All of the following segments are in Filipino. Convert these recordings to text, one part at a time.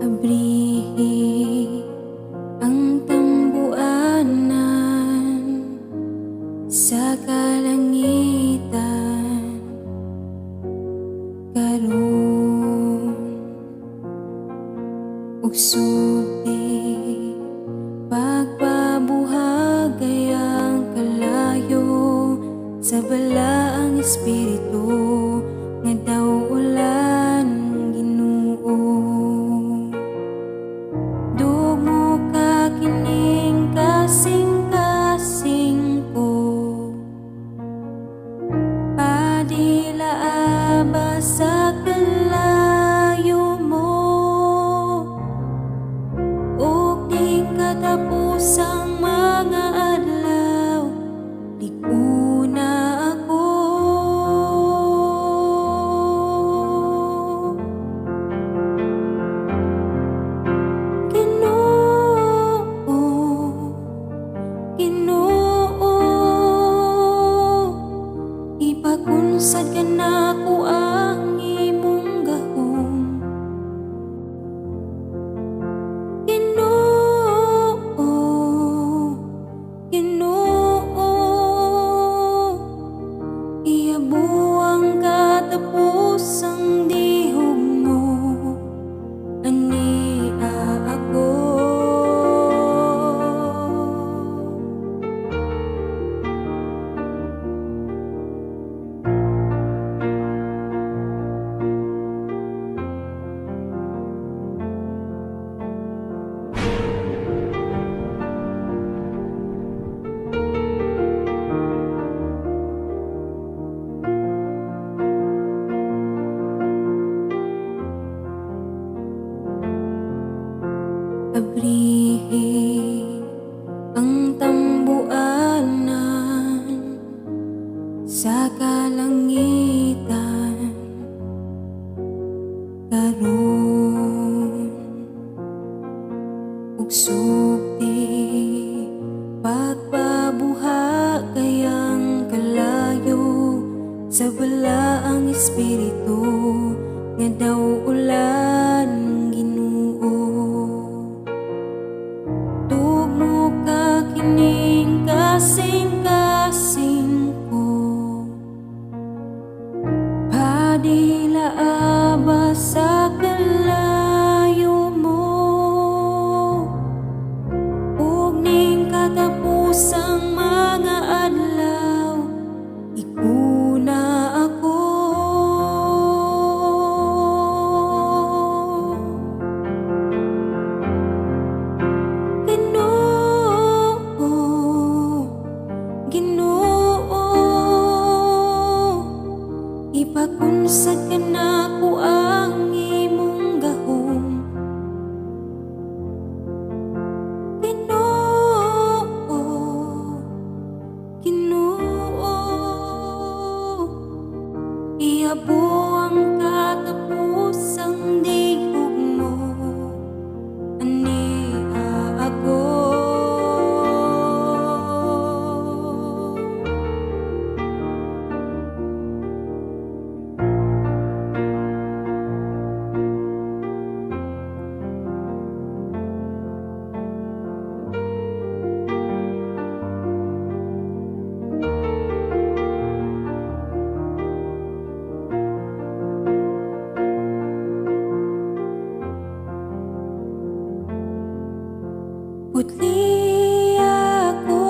Abrihi ang tambuanan sa kalangitan karon ug sulti pagpabuhag gayang kalayo sa balaang espiritu nga daw ulan Ginoo. Dumo ka kining kasing-kasing ko, padila aba sa kalayo mo, ug di katapusang mga adlaw, liko na ako. Ginoo, ipakunsad kanako ang imong gahom. Ginoo, ihabuang katapusang dihug mo, ania ako. Abrihi ang tambuanan sa kalangitan karon ug sulti pagpabuha kayang kalayo sa balaang espiritu nga daw ulan Ginoo. Tugmo ka kining kasing-kasing ko, padila aba sa kalayo mo, ug ning katapusang mga adlaw, iko na ako. Ginoo, ipakunsad kanako ang imong gahom. Ginoo, ihabuang katapusang dihug mo, ania ako. Putli ako,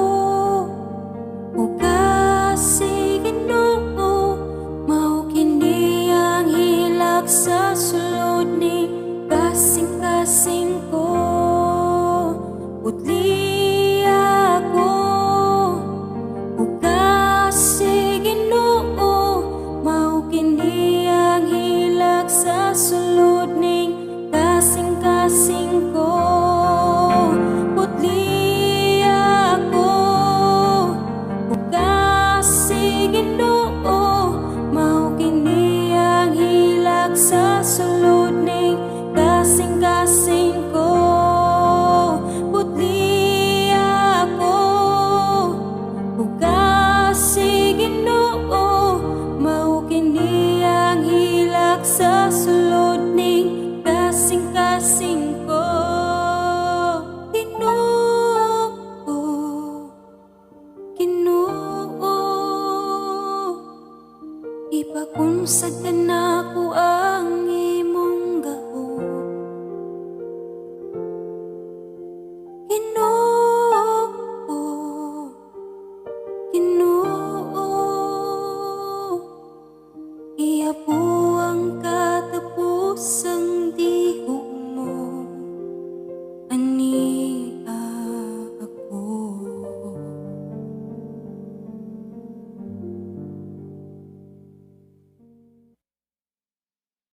o kasi Ginoo, mao kini ang hilak sa sulod ni kasing-kasing ko.